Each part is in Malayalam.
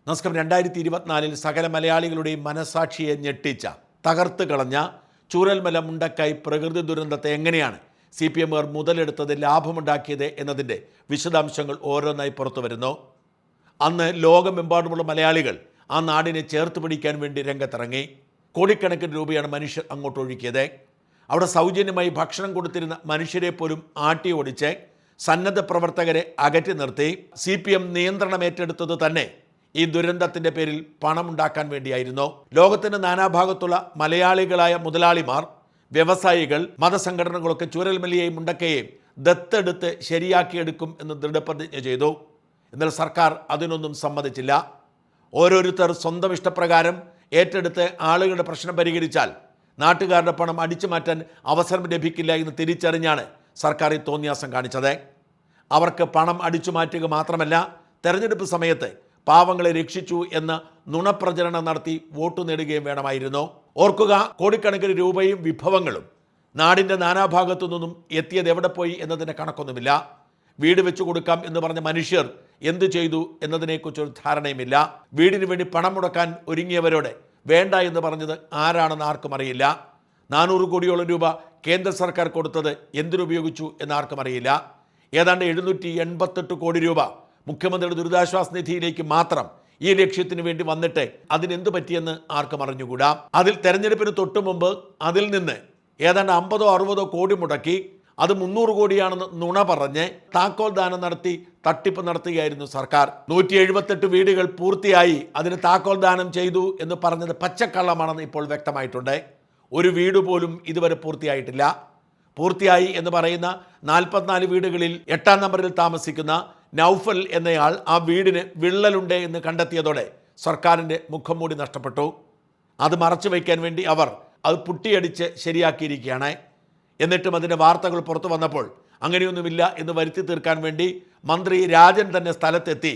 നമസ്കാരം. 2024 സകല മലയാളികളുടെയും മനസാക്ഷിയെ ഞെട്ടിച്ച, തകർത്ത് കളഞ്ഞ ചൂരൽമല മുണ്ടക്കൈ പ്രകൃതി ദുരന്തത്തെ എങ്ങനെയാണ് CPM മുതലെടുത്തത്, ലാഭമുണ്ടാക്കിയത് എന്നതിൻ്റെ വിശദാംശങ്ങൾ ഓരോന്നായി പുറത്തു വരുന്നു. അന്ന് ലോകമെമ്പാടുമുള്ള മലയാളികൾ ആ നാടിനെ ചേർത്ത് പിടിക്കാൻ വേണ്ടി രംഗത്തിറങ്ങി. കോടിക്കണക്കിന് രൂപയാണ് മനുഷ്യർ അങ്ങോട്ട് ഒഴുക്കിയത്. അവിടെ സൗജന്യമായി ഭക്ഷണം കൊടുത്തിരുന്ന മനുഷ്യരെ പോലും ആട്ടി ഓടിച്ച് സന്നദ്ധ പ്രവർത്തകരെ അകറ്റി നിർത്തി. CPM നിയന്ത്രണം ഏറ്റെടുത്തത് തന്നെ ഈ ദുരന്തത്തിൻ്റെ പേരിൽ പണമുണ്ടാക്കാൻ വേണ്ടിയായിരുന്നു. ലോകത്തിൻ്റെ നാനാഭാഗത്തുള്ള മലയാളികളായ മുതലാളിമാർ, വ്യവസായികൾ, മതസംഘടനകളൊക്കെ ചൂരൽമലയെയും മുണ്ടക്കയെയും ദത്തെടുത്ത് ശരിയാക്കിയെടുക്കും എന്ന് ദൃഢപ്രതിജ്ഞ ചെയ്തു. എന്നാൽ സർക്കാർ അതിനൊന്നും സമ്മതിച്ചില്ല. ഓരോരുത്തർ സ്വന്തം ഇഷ്ടപ്രകാരം ഏറ്റെടുത്ത് ആളുകളുടെ പ്രശ്നം പരിഹരിച്ചാൽ നാട്ടുകാരുടെ പണം അടിച്ചു മാറ്റാൻ അവസരം ലഭിക്കില്ല എന്ന് തിരിച്ചറിഞ്ഞാണ് സർക്കാർ ഈ തോന്നിയാസം കാണിച്ചത്. അവർക്ക് പണം അടിച്ചു മാറ്റുക മാത്രമല്ല, തെരഞ്ഞെടുപ്പ് സമയത്ത് പാവങ്ങളെ രക്ഷിച്ചു എന്ന നുണപ്രചരണം നടത്തി വോട്ട് നേടുകയും വേണമായിരുന്നു. ഓർക്കുക, കോടിക്കണക്കിന് രൂപയും വിഭവങ്ങളും നാടിൻ്റെ നാനാഭാഗത്തു നിന്നും എത്തിയത് എവിടെ പോയി എന്നതിൻ്റെ കണക്കൊന്നുമില്ല. വീട് വെച്ചു കൊടുക്കാം എന്ന് പറഞ്ഞ മനുഷ്യർ എന്തു ചെയ്തു എന്നതിനെക്കുറിച്ചൊരു ധാരണയുമില്ല. വീടിന് വേണ്ടി പണം മുടക്കാൻ ഒരുങ്ങിയവരോട് വേണ്ട എന്ന് പറഞ്ഞത് ആരാണെന്ന് ആർക്കും അറിയില്ല. 400 കോടിയോളം രൂപ കേന്ദ്ര സർക്കാർ കൊടുത്തത് എന്തിനുപയോഗിച്ചു എന്നാർക്കും അറിയില്ല. ഏതാണ്ട് 788 കോടി രൂപ മുഖ്യമന്ത്രിയുടെ ദുരിതാശ്വാസ നിധിയിലേക്ക് മാത്രം ഈ ലക്ഷ്യത്തിന് വേണ്ടി വന്നിട്ട് അതിനെന്ത് പറ്റിയെന്ന് ആർക്കും അറിഞ്ഞുകൂടാ. അതിൽ തെരഞ്ഞെടുപ്പിന് തൊട്ടു മുമ്പ് അതിൽ നിന്ന് ഏതാണ്ട് 50-60 കോടി മുടക്കി അത് 300 കോടിയാണെന്ന് നുണ പറഞ്ഞ് താക്കോൽ ദാനം നടത്തി തട്ടിപ്പ് നടത്തുകയായിരുന്നു സർക്കാർ. 178 വീടുകൾ പൂർത്തിയായി അതിന് താക്കോൽ ദാനം ചെയ്തു എന്ന് പറഞ്ഞത് പച്ചക്കള്ളമാണെന്ന് ഇപ്പോൾ വ്യക്തമായിട്ടുണ്ട്. ഒരു വീട് പോലും ഇതുവരെ പൂർത്തിയായിട്ടില്ല. പൂർത്തിയായി എന്ന് പറയുന്ന 44 വീടുകളിൽ 8ാം നമ്പറിൽ താമസിക്കുന്ന നൗഫൽ എന്നയാൾ ആ വീടിന് വിള്ളലുണ്ട് എന്ന് കണ്ടെത്തിയതോടെ സർക്കാരിൻ്റെ മുഖം മൂടി നഷ്ടപ്പെട്ടു. അത് മറച്ചു വയ്ക്കാൻ വേണ്ടി അവർ അത് പുട്ടിയടിച്ച് ശരിയാക്കിയിരിക്കുകയാണ്. എന്നിട്ടും അതിൻ്റെ വാർത്തകൾ പുറത്തു വന്നപ്പോൾ അങ്ങനെയൊന്നുമില്ല എന്ന് വരുത്തി തീർക്കാൻ വേണ്ടി മന്ത്രി രാജൻ തന്നെ സ്ഥലത്തെത്തി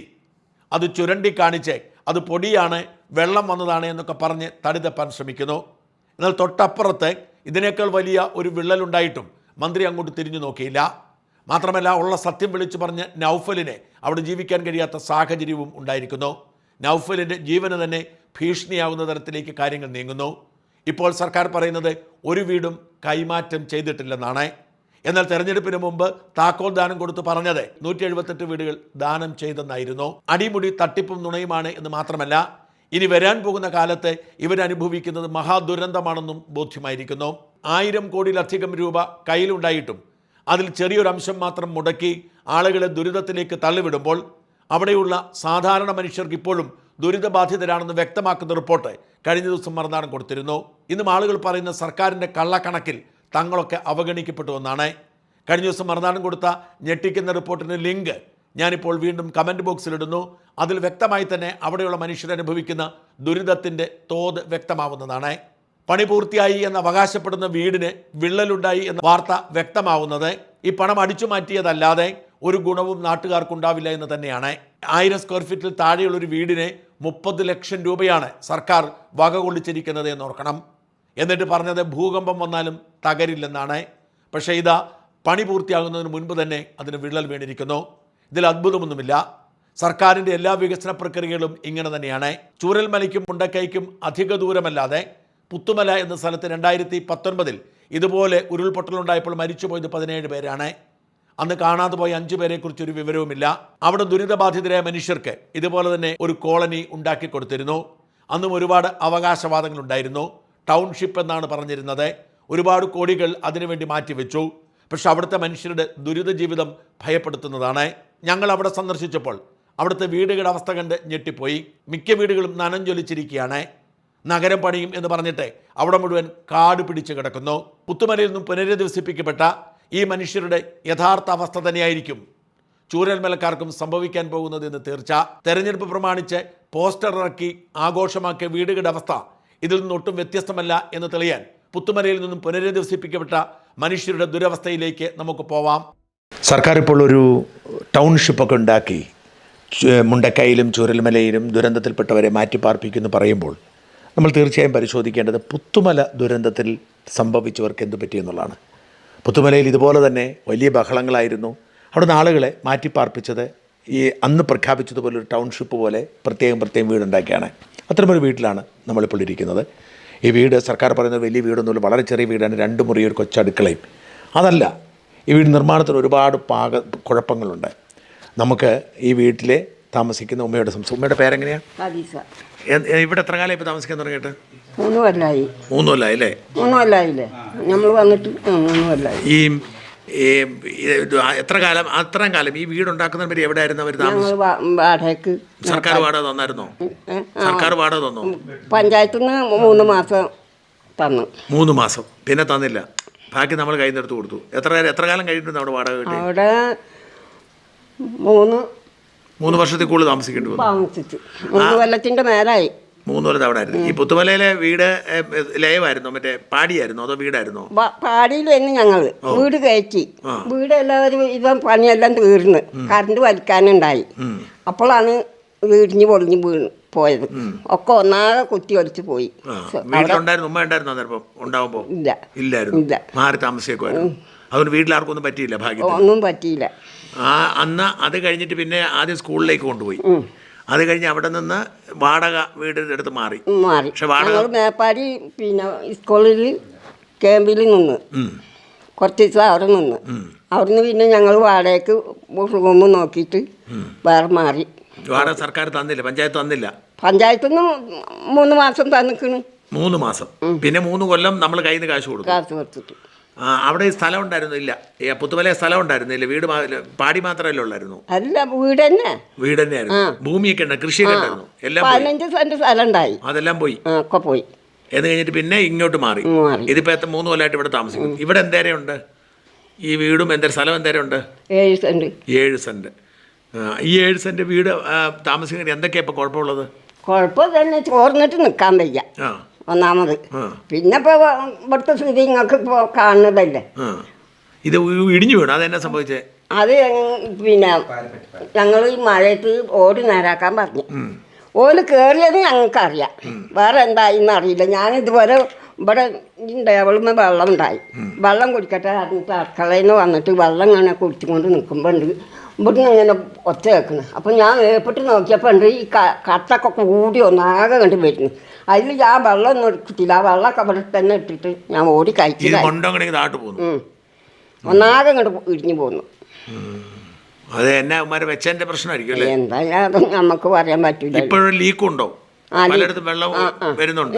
അത് ചുരണ്ടിക്കാണിച്ച് അത് പൊടിയാണ്, വെള്ളം വന്നതാണ് എന്നൊക്കെ പറഞ്ഞ് തടിതപ്പാൻ ശ്രമിക്കുന്നു. എന്നാൽ തൊട്ടപ്പുറത്ത് ഇതിനേക്കാൾ വലിയ ഒരു വിള്ളലുണ്ടായിട്ടും മന്ത്രി അങ്ങോട്ട് തിരിഞ്ഞു നോക്കിയില്ല. മാത്രമല്ല, ഉള്ള സത്യം വിളിച്ചു പറഞ്ഞ് നൗഫലിനെ അവിടെ ജീവിക്കാൻ കഴിയാത്ത സാഹചര്യവും ഉണ്ടായിരിക്കുന്നു. നൗഫലിൻ്റെ ജീവന് തന്നെ ഭീഷണിയാവുന്ന തരത്തിലേക്ക് കാര്യങ്ങൾ നീങ്ങുന്നു. ഇപ്പോൾ സർക്കാർ പറയുന്നത് ഒരു വീടും കൈമാറ്റം ചെയ്തിട്ടില്ലെന്നാണ്. എന്നാൽ തെരഞ്ഞെടുപ്പിന് മുമ്പ് താക്കോൽ ദാനം കൊടുത്ത് പറഞ്ഞത് 178 വീടുകൾ ദാനം ചെയ്തെന്നായിരുന്നു. അടിമുടി തട്ടിപ്പും നുണയുമാണ് എന്ന് മാത്രമല്ല, ഇനി വരാൻ പോകുന്ന കാലത്ത് ഇവരനുഭവിക്കുന്നത് മഹാദുരന്തമാണെന്നും ബോധ്യമായിരിക്കുന്നു. 1000 കോടിയിലധികം രൂപ കയ്യിലുണ്ടായിട്ടും അതിൽ ചെറിയൊരു അംശം മാത്രം മുടക്കി ആളുകളെ ദുരിതത്തിലേക്ക് തള്ളിവിടുമ്പോൾ അവിടെയുള്ള സാധാരണ മനുഷ്യർക്ക് ഇപ്പോഴും ദുരിതബാധിതരാണെന്ന് വ്യക്തമാക്കുന്ന റിപ്പോർട്ട് കഴിഞ്ഞ ദിവസം മറുനാടൻ കൊടുത്തിരുന്നു. ഇന്നും ആളുകൾ പറയുന്ന സർക്കാരിൻ്റെ കള്ളക്കണക്കിൽ തങ്ങളൊക്കെ അവഗണിക്കപ്പെട്ടുവെന്നാണ്. കഴിഞ്ഞ ദിവസം മറുനാടൻ കൊടുത്ത ഞെട്ടിക്കുന്ന റിപ്പോർട്ടിൻ്റെ ലിങ്ക് ഞാനിപ്പോൾ വീണ്ടും കമൻറ്റ് ബോക്സിലിടുന്നു. അതിൽ വ്യക്തമായി തന്നെ അവിടെയുള്ള മനുഷ്യരനുഭവിക്കുന്ന ദുരിതത്തിൻ്റെ തോത് വ്യക്തമാവുന്നതാണ്. പണി പൂർത്തിയായി എന്ന് അവകാശപ്പെടുന്ന വീടിന് വിള്ളലുണ്ടായി എന്ന വാർത്ത വ്യക്തമാവുന്നത് ഈ പണം അടിച്ചു മാറ്റിയതല്ലാതെ ഒരു ഗുണവും നാട്ടുകാർക്കുണ്ടാവില്ല എന്ന് തന്നെയാണ്. 1000 സ്ക്വയർ ഫീറ്റിൽ താഴെയുള്ളൊരു വീടിന് 30 ലക്ഷം രൂപയാണ് സർക്കാർ വക കൊള്ളിച്ചിരിക്കുന്നത് എന്നോർക്കണം. എന്നിട്ട് പറഞ്ഞത് ഭൂകമ്പം വന്നാലും തകരില്ലെന്നാണ്. പക്ഷേ ഇതാ പണി പൂർത്തിയാകുന്നതിന് മുൻപ് തന്നെ അതിന് വിള്ളൽ വീണിരിക്കുന്നു. ഇതിൽ അത്ഭുതമൊന്നുമില്ല. സർക്കാരിൻ്റെ എല്ലാ വികസന പ്രക്രിയകളും ഇങ്ങനെ തന്നെയാണ്. ചൂരൽമലയ്ക്കും മുണ്ടക്കൈക്കും അധിക ദൂരമല്ലാതെ പുത്തുമല എന്ന സ്ഥലത്ത് 2019 ഇതുപോലെ ഉരുൾപൊട്ടലുണ്ടായപ്പോൾ മരിച്ചുപോയത് 17 പേരാണ്. അന്ന് കാണാതെ പോയ 5 പേരെക്കുറിച്ചൊരു വിവരവുമില്ല. അവിടെ ദുരിതബാധിതരായ മനുഷ്യർക്ക് ഇതുപോലെ തന്നെ ഒരു കോളനി ഉണ്ടാക്കി കൊടുത്തിരുന്നു. അന്നും ഒരുപാട് അവകാശവാദങ്ങളുണ്ടായിരുന്നു. ടൗൺഷിപ്പ് എന്നാണ് പറഞ്ഞിരുന്നത്. ഒരുപാട് കോടികൾ അതിനുവേണ്ടി മാറ്റിവെച്ചു. പക്ഷെ അവിടുത്തെ മനുഷ്യരുടെ ദുരിത ജീവിതം ഭയപ്പെടുത്തുന്നതാണ്. ഞങ്ങൾ അവിടെ സന്ദർശിച്ചപ്പോൾ അവിടുത്തെ വീടുകളുടെ അവസ്ഥ കണ്ട് ഞെട്ടിപ്പോയി. മിക്ക വീടുകളും നനഞ്ചൊലിച്ചിരിക്കുകയാണ്. നഗരം പണിയും എന്ന് പറഞ്ഞിട്ട് അവിടെ മുഴുവൻ കാട് പിടിച്ച് കിടക്കുന്നു. പുത്തുമലയിൽ നിന്നും പുനരധിവസിപ്പിക്കപ്പെട്ട ഈ മനുഷ്യരുടെ യഥാർത്ഥ അവസ്ഥ തന്നെയായിരിക്കും ചൂരൽമലക്കാർക്കും സംഭവിക്കാൻ പോകുന്നത് എന്ന് തീർച്ച. തെരഞ്ഞെടുപ്പ് പ്രമാണിച്ച് പോസ്റ്റർ ഇറക്കി ആഘോഷമാക്കിയ വീടുകളുടെ അവസ്ഥ ഇതിൽ നിന്നൊട്ടും വ്യത്യസ്തമല്ല എന്ന് തെളിയാൻ പുത്തുമലയിൽ നിന്നും പുനരധിവസിപ്പിക്കപ്പെട്ട മനുഷ്യരുടെ ദുരവസ്ഥയിലേക്ക് നമുക്ക് പോവാം. സർക്കാർ ഇപ്പോൾ ഒരു ടൗൺഷിപ്പൊക്കെ ഉണ്ടാക്കി മുണ്ടക്കൈയിലും ചൂരൽമലയിലും ദുരന്തത്തിൽപ്പെട്ടവരെ മാറ്റിപ്പാർപ്പിക്കുമെന്ന് പറയുമ്പോൾ നമ്മൾ തീർച്ചയായും പരിശോധിക്കേണ്ടത് പുത്തുമല ദുരന്തത്തിൽ സംഭവിച്ചവർക്ക് എന്ത് പറ്റിയെന്നുള്ളതാണ്. പുത്തുമലയിൽ ഇതുപോലെ തന്നെ വലിയ ബഹളങ്ങളായിരുന്നു. അവിടുന്ന് ആളുകളെ മാറ്റിപ്പാർപ്പിച്ചത് ഈ അന്ന് പ്രഖ്യാപിച്ചതുപോലെ ഒരു ടൗൺഷിപ്പ് പോലെ പ്രത്യേകം വീടുണ്ടാക്കിയാണ്. അത്തരമൊരു വീട്ടിലാണ് നമ്മളിപ്പോൾ ഇരിക്കുന്നത്. ഈ വീട് സർക്കാർ പറയുന്നത് വലിയ വീടൊന്നുമില്ല, വളരെ ചെറിയ വീടാണ്, 2 മുറി ഒരു കൊച്ചടുക്കളയും. അതല്ല, ഈ വീട് നിർമ്മാണത്തിന് ഒരുപാട് കുഴപ്പങ്ങളുണ്ട്. നമുക്ക് ഈ വീട്ടിലെ താമസിക്കുന്ന ഉമ്മയുടെ പേരെങ്ങനെയാണ്? ഇവിടെ എത്ര കാലം ഇപ്പോൾ താമസിക്കാൻ തുടങ്ങിയിട്ട്? 3 കൊല്ലമായി. 3 കൊല്ലമായി അല്ലേ? 3 കൊല്ലമായില്ലേ നമ്മൾ വന്നിട്ട്? 3 കൊല്ലമായി. ഈ അത്രയും കാലം ഈ വീടുണ്ടാക്കുന്നവർ എവിടെ ആയിരുന്നു അവർ താമസം? വാടകയ്ക്ക്. സർക്കാർ വാടക തന്നായിരുന്നോ? സർക്കാർ വാടക തന്നോ? പഞ്ചായത്തിൽ നിന്ന് 3 മാസം തന്നു. 3 മാസം പിന്നെ തന്നില്ല, ബാക്കി നമ്മൾ കയ്യിൽ നിന്ന് എടുത്ത് കൊടുത്തു. എത്ര കാലം കഴിഞ്ഞിട്ടുണ്ട് അവിടെ വാടക കിട്ടി? അവിടെ 3 വർഷത്തിൽ കൂടുതൽ താമസിക്കേണ്ടി വന്നു. താമസിച്ചു. 3 കൊല്ലത്തിൻ്റെ മേലായി. 3 കൊല്ലം അവിടെ ആയിരുന്നു. ഈ പുത്തുമലയിലെ വീട് ലയമായിരുന്നോ, മറ്റേ പാടിയായിരുന്നോ അതോ വീടായിരുന്നോ? പാടിയിലായിരുന്നു ഞങ്ങൾ. വീട് കയറ്റി. വീട് എല്ലാവരും ഇപ്പം പണിയെല്ലാം തീർന്ന് കറണ്ട് വലിക്കാനുണ്ടായി. അപ്പോഴാണ് വീടിഞ്ഞ് പൊളിഞ്ഞ് വീണ് പോയത്. ഒക്കെ ഒന്നാകെ കുത്തി ഒലിച്ച് പോയി. ഉമ്മ ഉണ്ടായിരുന്നോ ഉണ്ടാവുമ്പോ? ഇല്ലായിരുന്നു, മാറി താമസിക്കുമായിരുന്നു. അതുകൊണ്ട് വീട്ടിലാർക്കും ഒന്നും പറ്റിയില്ല, ഭാഗ്യം ഒന്നും പറ്റിയില്ല. അന്ന് അത് കഴിഞ്ഞിട്ട് പിന്നെ ആദ്യം സ്കൂളിലേക്ക് കൊണ്ടുപോയി. അത് കഴിഞ്ഞ് അവിടെ നിന്ന് വാടക വീടിൻ്റെ അടുത്ത് മാറി. പക്ഷെ വാടക മേപ്പാടി പിന്നെ സ്കൂളിൽ ക്യാമ്പിൽ നിന്ന് കുറച്ച് ദിവസം അവിടെ നിന്ന് അവിടുന്ന് പിന്നെ ഞങ്ങൾ വാടകയ്ക്ക് റൂം നോക്കിയിട്ട് വേറെ മാറി. വാടക സർക്കാർ തന്നില്ല, പഞ്ചായത്ത് തന്നില്ല. പഞ്ചായത്തിൽ നിന്ന് 3 മാസം തന്നിക്കണ്. 3 മാസം പിന്നെ 3 കൊല്ലം നമ്മൾ കയ്യിൽ നിന്ന് കാശ് കൊടുത്തിട്ട്. അവിടെ സ്ഥലം ഉണ്ടായിരുന്നില്ല, പുത്തുമല സ്ഥലം ഉണ്ടായിരുന്നില്ല, വീട് പാടി മാത്രമല്ലേ ഉള്ളായിരുന്നു? അല്ല, വീട് തന്നെയായിരുന്നു. ഭൂമിയൊക്കെ ഉണ്ട്, കൃഷിയൊക്കെ ഉണ്ടായിരുന്നു, എല്ലാം 15 സെന്റ് സ്ഥലം ഉണ്ടായി. അതെല്ലാം പോയി. ഒക്കെ പോയി. എന്ന് കഴിഞ്ഞിട്ട് പിന്നെ ഇങ്ങോട്ട് മാറി. ഇതിപ്പോ 3 കൊല്ലമായിട്ട് ഇവിടെ താമസിക്കും. ഇവിടെ എന്തേരെയുണ്ട്? ഈ വീടും സ്ഥലം എന്തേരുണ്ട്? 7 സെന്റ്. 7 സെന്റ്. ഈ 7 സെന്റ് വീട് താമസിക്കുന്ന എന്തൊക്കെയാ ഇപ്പൊ കുഴപ്പമുള്ളത്? കുഴപ്പം തന്നെ, ചോർന്നിട്ട് നിൽക്കാൻ വയ്യ ഒന്നാമത്. പിന്നെ ഇപ്പോൾ ഇവിടുത്തെ സ്ഥിതി നിങ്ങൾക്ക് ഇപ്പോൾ കാണുന്നതല്ലേ. ഇത് ഇടിഞ്ഞു വീണു, അതെന്നാ സംഭവിച്ചേ? അത് പിന്നെ ഞങ്ങൾ ഈ മഴയത്ത് ഓടി നേരാക്കാൻ പറഞ്ഞു. ഓല് കയറിയത് ഞങ്ങൾക്കറിയാം, വേറെ എന്തായിന്ന് അറിയില്ല. ഞാനിതുപോലെ ഇവിടെ ടേബിളിൽ വെള്ളം ഉണ്ടായി, വെള്ളം കുടിക്കട്ടെ അറിഞ്ഞിട്ട് അടുക്കളയിൽ നിന്ന് വന്നിട്ട് വെള്ളം ഇങ്ങനെ കുടിച്ചുകൊണ്ട് നിൽക്കുമ്പോൾ ഉണ്ട് ഇവിടുന്ന് ഇങ്ങനെ ഒച്ച വെക്കണം. അപ്പം ഞാൻ വേപ്പിട്ട് നോക്കിയപ്പോൾ ഉണ്ട് ഈ കട്ടൊക്കെ കൂടി ഒന്നാകെ കണ്ട് വരുന്നു. അതിൽ ഞാൻ വെള്ളം ഒന്നും എടുത്തില്ല, ആ വെള്ളമൊക്കെ ഇവിടെ തന്നെ ഇട്ടിട്ട് ഞാൻ ഓടി കഴിച്ചില്ല. ഒന്നാകെ ഇങ്ങോട്ട് ഇടിഞ്ഞു പോന്നു. എന്തായാലും നമുക്ക് പറയാൻ പറ്റില്ല.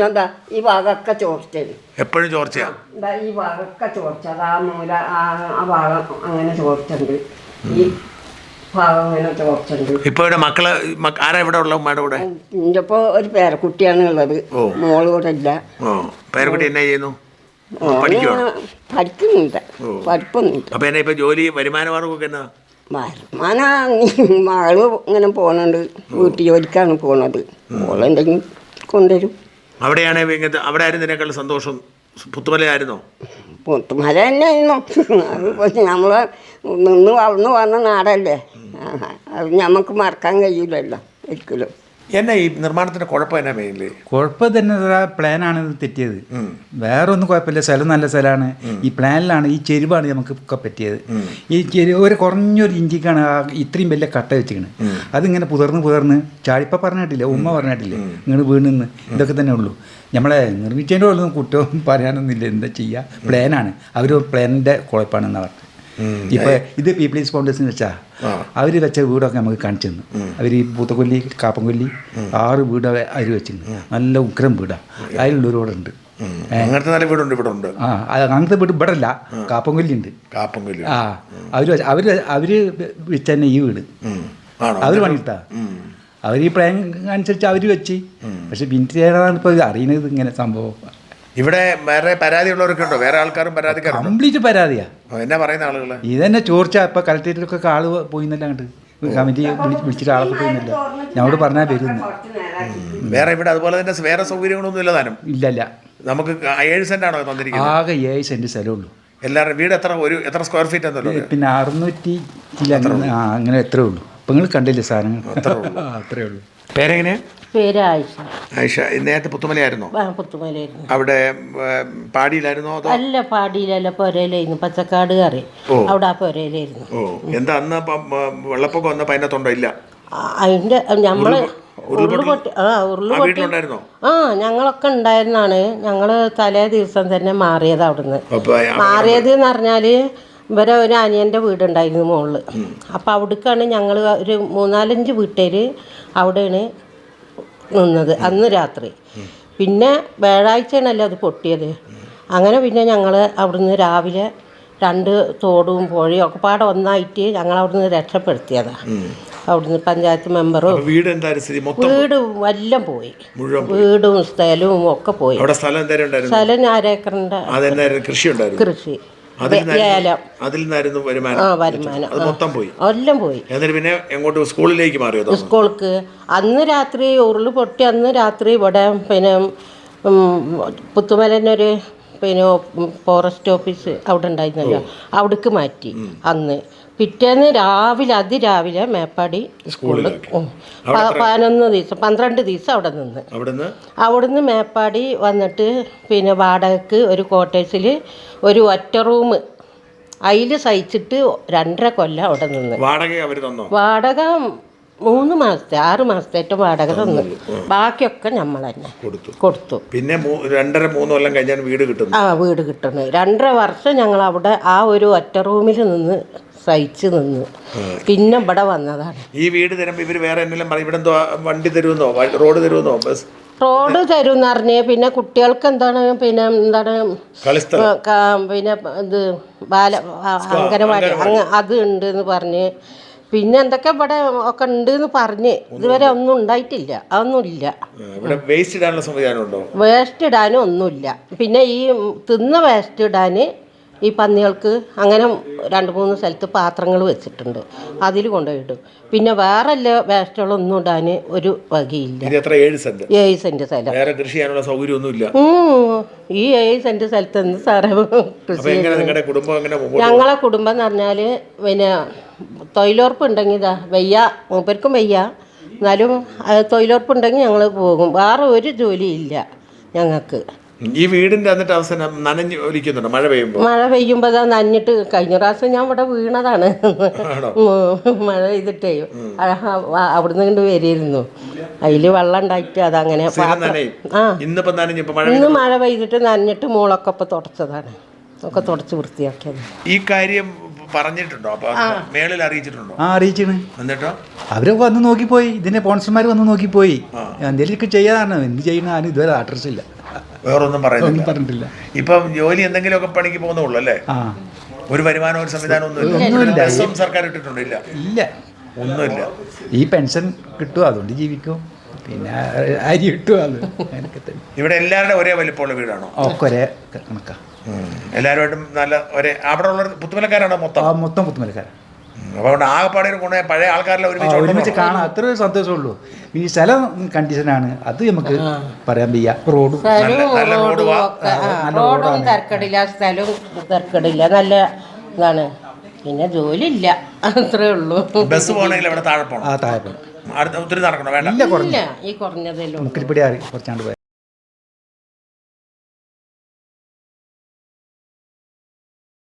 എന്താ ഈ ഭാഗമൊക്കെ ചോർച്ചയാണ്, എപ്പോഴും ചോർച്ചയാ. ഈ ഭാഗമൊക്കെ ചോർച്ച, ആ മൂല ആ ഭാഗം അങ്ങനെ ചോർച്ചുണ്ട്, ഈ ഭാഗം അങ്ങനെ ചോർച്ചുണ്ട്. ഇപ്പൊ മക്കള് ആരാ ഇവിടെ ഉള്ള ഉമ്മയുടെ കൂടെ? എൻ്റെ ഇപ്പൊ ഒരു പേരക്കുട്ടിയാണ് ഉള്ളത്, മോള് കൂടെ ഇല്ല. പേരക്കുട്ടി എന്നാ ചെയ്യുന്നു? പഠിക്കുന്നില്ല, പഠിപ്പൊന്നുമില്ല. അപ്പൊ എന്നാ ഇപ്പൊ ജോലി, വരുമാനമാർഗമൊക്കെ എന്നാ? മകള് ഇങ്ങനെ പോണുണ്ട്, വീട്ടു ജോലിക്കാണ് പോണത്. മോളെന്തെങ്കിലും കൊണ്ടുവരും. അവിടെയാണ് അവിടെ ആയിരുന്നതിനേക്കാൾ സന്തോഷം പുത്തുമലയായിരുന്നോ? പുത്തുമല തന്നെയായിരുന്നു. അത് നമ്മൾ നിന്ന് വളർന്നു വന്ന നാടല്ലേ, അത് നമുക്ക് മറക്കാൻ കഴിയില്ലല്ലോ ഒരിക്കലും. എന്നാ ഈ നിർമ്മാണത്തിന്റെ കുഴപ്പം എന്നാ മെയിൻലി? കുഴപ്പം തന്നെ പ്ലാനാണ് തെറ്റിയത്, വേറെ ഒന്നും കുഴപ്പമില്ല. സ്ഥലം നല്ല സ്ഥലമാണ്, ഈ പ്ലാനിലാണ് ഈ ചെരുവാണ് നമുക്ക് ഒക്കെ പറ്റിയത്. ഈ ഒരു കുറഞ്ഞൊരു ഇഞ്ചിക്കാണ് ഇത്രയും വലിയ കട്ട വെച്ചിരിക്കുന്നത്. അതിങ്ങനെ പുതർന്ന് ചാടിപ്പം പറഞ്ഞിട്ടില്ലേ, ഉമ്മ പറഞ്ഞിട്ടില്ലേ, ഇങ്ങനെ വീണെന്ന്. ഇതൊക്കെ തന്നെ ഉള്ളൂ. നമ്മളെ നിർമ്മിച്ചതിൻ്റെ ഉള്ളൊന്നും കുറ്റവും പറയാനൊന്നുമില്ല. എന്താ ചെയ്യുക, പ്ലാനാണ്. അവർ പ്ലാനിൻ്റെ കുഴപ്പമാണെന്നാണ് പറഞ്ഞത്. ഇപ്പം ഇത് പീപ്പിൾസ് ഫൗണ്ടേഷൻ വെച്ചാൽ അവർ വെച്ച വീടൊക്കെ നമുക്ക് കാണിച്ചു തന്നു. അവർ ഈ പൂത്തക്കൊല്ലി, കാപ്പൻകൊല്ലി 6 വീട് അവർ വെച്ചിരുന്നു. നല്ല ഉഗ്രം വീടാണ്, അതിലുള്ളവരോടുണ്ട്. അങ്ങനത്തെ നല്ല വീടുണ്ട് ഇവിടെ ഉണ്ട്. അങ്ങനത്തെ വീട് ഇവിടെ അല്ല, കാപ്പൻകൊല്ലി ഉണ്ട്. അവര് വെച്ച തന്നെ ഈ വീട് അവർ പണിയിട്ടാ. അവർ ഈ പ്ലാൻ അനുസരിച്ച് അവർ വെച്ച്. പക്ഷെ പിന്നീടാണ് ഇപ്പോൾ അറിയുന്നത് ഇങ്ങനെ സംഭവം. ഇവിടെ വേറെ പരാതിയുള്ളവരൊക്കെ ഉണ്ടോ? വേറെ ആൾക്കാരും പരാതിക്കാരുണ്ടോ? കംപ്ലീറ്റ് പരാതിയാ. എന്നാ പറയുന്ന ആളുകൾ? ഇതന്നെ ചോർച്ച. ഇപ്പം കളക്ടറേറ്റിലൊക്കെ ആള് പോയിന്നല്ല, അങ്ങോട്ട് കമ്മിറ്റി വിളിച്ചിട്ട് ആളൊക്കെ പോയിന്നില്ല. ഞങ്ങളോട് പറഞ്ഞാൽ വരുന്നു. വേറെ ഇവിടെ അതുപോലെ തന്നെ വേറെ സൗകര്യങ്ങളൊന്നും ഇല്ല താനും? ഇല്ലല്ല. നമുക്ക് 7 സെന്റ് ആണോ തന്നിരിക്കുന്നത്? ആകെ 7 സെന്റ് സ്ഥലമുള്ളൂ. എല്ലാവരും വീട് എത്ര സ്ക്വയർ ഫീറ്റ് എന്നല്ലോ? പിന്നെ 600 അങ്ങനെ എത്രയേ ഉള്ളൂ. ഇപ്പം നിങ്ങൾ കണ്ടില്ലേ സാധനങ്ങൾ, അത്രേ ഉള്ളൂ. പേരെങ്ങനെയാ? പേര് ആയിഷ. ആയിഷ നേരത്തെ പുത്തുമലയായിരുന്നോ? പുത്തുമലയായിരുന്നു. അവിടെ പാടിയിലായിരുന്നോ അതോ? അല്ല, പാടിയിലല്ല, പൊരയിലായിരുന്നു. പച്ചക്കാട് കറി അവിടെ ആ പൊരയിലായിരുന്നു. ഓ, എന്താ അന്ന് വെള്ളപ്പൊക്കം വന്നപ്പോൾ അതിനകത്തുണ്ടോ? ഇല്ല, അതിന്റെ നമ്മള് ഉരുളുപൊട്ടി ഞങ്ങളൊക്കെ ഉണ്ടായിരുന്നാണ്. ഞങ്ങള് തലേ ദിവസം തന്നെ മാറിയത് അവിടുന്ന്. മാറിയത് എന്ന് പറഞ്ഞാല് ഇവരെ ഒരു അനിയൻ്റെ വീടുണ്ടായിരുന്നു മുകളിൽ. അപ്പോൾ അവിടേക്കാണ് ഞങ്ങൾ ഒരു 3-4 വീട്ടുകാർ അവിടെയാണ് നിന്നത് അന്ന് രാത്രി. പിന്നെ വ്യാഴാഴ്ചയാണല്ലോ അത് പൊട്ടിയത്. അങ്ങനെ പിന്നെ ഞങ്ങൾ അവിടുന്ന് രാവിലെ 2 തോടും പുഴയും ഒക്കെ പാടെ ഒന്നായിട്ട് ഞങ്ങൾ അവിടുന്ന് രക്ഷപ്പെടുത്തിയതാണ്. അവിടുന്ന് പഞ്ചായത്ത് മെമ്പറും വീട് എല്ലാം പോയി, വീടും സ്ഥലവും ഒക്കെ പോയി. സ്ഥലം 1/2 ഏക്കറിൻ്റെ കൃഷി, ഏലം, വരുമാനം എല്ലാം പോയി. സ്കൂൾക്ക് അന്ന് രാത്രി ഉരുള് പൊട്ടി. അന്ന് രാത്രി ഇവിടെ പിന്നെ പുത്തുമലന്നൊരു പിന്നെ ഫോറസ്റ്റ് ഓഫീസ് അവിടെ ഉണ്ടായിരുന്നല്ലോ, അവിടേക്ക് മാറ്റി. അന്ന് പിറ്റേന്ന് അതിരാവിലെ മേപ്പാടി സ്കൂളിൽ 11 ദിവസം 12 ദിവസം അവിടെ നിന്ന്. അവിടുന്ന് മേപ്പാടി വന്നിട്ട് പിന്നെ വാടകയ്ക്ക് ഒരു ക്വാർട്ടേഴ്സിൽ ഒരു ഒറ്റ റൂം അതിൽ സഹിച്ചിട്ട് 2.5 കൊല്ലം അവിടെ നിന്ന്. വാടക 3 മാസത്തെ 6 മാസത്തേറ്റ വാടക തന്നു. ബാക്കിയൊക്കെ നമ്മൾ തന്നെ കൊടുത്തു. പിന്നെ 2.5-3 കൊല്ലം കഴിഞ്ഞാൽ വീട് കിട്ടുന്നു. വീട് കിട്ടുന്നു. 2.5 വർഷം ഞങ്ങൾ അവിടെ ആ ഒരു ഒറ്റ റൂമിൽ നിന്ന് സഹിച്ച് നിന്ന് പിന്നെ ഇവിടെ വന്നതാണ്. ഈ വീട് തരുമ്പോൾ ഇവർ വേറെ എന്തെങ്കിലും ഇവിടെ വണ്ടി തരുമെന്നോ റോഡ് തരുമെന്നോ? റോഡ് തരുമെന്ന് പറഞ്ഞ് പിന്നെ കുട്ടികൾക്ക് എന്താണ് പിന്നെ ഇത് അംഗനവാടി അത് ഉണ്ട് എന്ന് പറഞ്ഞ് പിന്നെ എന്തൊക്കെ ഇവിടെ ഒക്കെ ഉണ്ട് എന്ന് പറഞ്ഞ് ഇതുവരെ ഒന്നും ഉണ്ടായിട്ടില്ല. അതൊന്നുമില്ല. വേസ്റ്റ് ഇടാനും ഒന്നുമില്ല. പിന്നെ ഈ തിന്ന വേസ്റ്റ് ഇടാൻ ഈ പന്നികൾക്ക് അങ്ങനെ 2-3 സ്ഥലത്ത് പാത്രങ്ങൾ വെച്ചിട്ടുണ്ട്, അതിൽ കൊണ്ടുപോയിടും. പിന്നെ വേറെ വേസ്റ്റുകളൊന്നും ഇടാൻ ഒരു വകയില്ല. 7 സെന്റ് സ്ഥലം. ഈ 7 സെന്റ് സ്ഥലത്ത് എന്ത് സാറേ കൃഷി? ഞങ്ങളെ കുടുംബം എന്ന് പറഞ്ഞാൽ പിന്നെ തൊഴിലുറപ്പുണ്ടെങ്കിൽ വയ്യ, മൂപ്പർക്കും വയ്യ, എന്നാലും തൊഴിലുറപ്പുണ്ടെങ്കിൽ ഞങ്ങൾ പോകും. വേറെ ഒരു ജോലിയില്ല ഞങ്ങൾക്ക്. ഈ വീടിന്റെ എന്നിട്ട് അവസാനം നനഞ്ഞ് ഒലിക്കുന്നുണ്ടോ മഴ പെയ്യുമ്പോൾ? മഴ പെയ്യുമ്പോൾ നനഞ്ഞിട്ട് കഴിഞ്ഞ പ്രാവശ്യം ഞാൻ ഇവിടെ വീണതാണ്. മഴ പെയ്തിട്ടേ അവിടുന്ന് കൊണ്ട് വരിയിരുന്നു. അതിൽ വെള്ളം ഉണ്ടായിട്ട് അതങ്ങനെ. ഇന്ന് മഴ പെയ്തിട്ട് നനഞ്ഞിട്ട് മോളൊക്കെ ഇപ്പം തുടച്ചതാണ്, ഒക്കെ തുടച്ച് വൃത്തിയാക്കിയത്. ഈ കാര്യം പറഞ്ഞിട്ടുണ്ടോ? മേളിൽ അറിയിച്ചിട്ടുണ്ടോ? അറിയിച്ചിന്. എന്നിട്ടോ അവര് വന്ന് നോക്കിപ്പോയി. ഇതിന്റെ സ്പോൺസർമാർ വന്ന് നോക്കിപ്പോയി. എന്തെങ്കിലും ചെയ്യാതാണ്. എന്ത് ചെയ്യുന്ന ആരും ഇതുവരെ അഡ്രസ് ഇല്ല, വേറൊന്നും പറഞ്ഞിട്ടില്ല. ഇപ്പം ജോലി എന്തെങ്കിലുമൊക്കെ പണിക്ക് പോകുന്നുള്ളൂ അല്ലേ? ഒരു വരുമാനം ഒരു സംവിധാനം ഒന്നും സർക്കാർ ഇട്ടിട്ടുണ്ടോ? ഇല്ല, ഒന്നുമില്ല. ഈ പെൻഷൻ കിട്ടും, അതുകൊണ്ട് ജീവിക്കും. പിന്നെ അരി കിട്ടും. അത് ഇവിടെ എല്ലാവരുടെ ഒരേ വലിപ്പമുള്ള വീടാണോ? ഒക്കെ ഒരേ കണക്കാ. എല്ലാവരുമായിട്ടും നല്ല ഒരേ. അവിടെ ഉള്ള പുത്തുമലക്കാരാണോ? മൊത്തം പുത്തുമലക്കാരാണ്. അപ്പോൾ ആകെപ്പാടെ ഒരു ഗുണം പഴയ ആൾക്കാരെല്ലാം ഒരുമിച്ച് കാണാൻ അത്ര സന്തോഷമുള്ളൂ. ഈ സ്ഥലം കണ്ടീഷനാണ്, അത് നമുക്ക് പറയാൻ വയ്യ. റോഡും തരക്കടില്ല, സ്ഥലവും തരക്കടില്ല, നല്ല ഇതാണ്. പിന്നെ ജോലി ഇല്ല, അത്രേ ഉള്ളൂ. ബസ് പോകണമെങ്കിൽ ഇവിടെ താഴെ പോകണം. താഴെ പോകണം. ഒത്തിരി നടക്കണം? വേണ്ട, ഈ കുറഞ്ഞതല്ലോ. മുക്കിരിപ്പടി കുറച്ചാണ്ട് പോയി.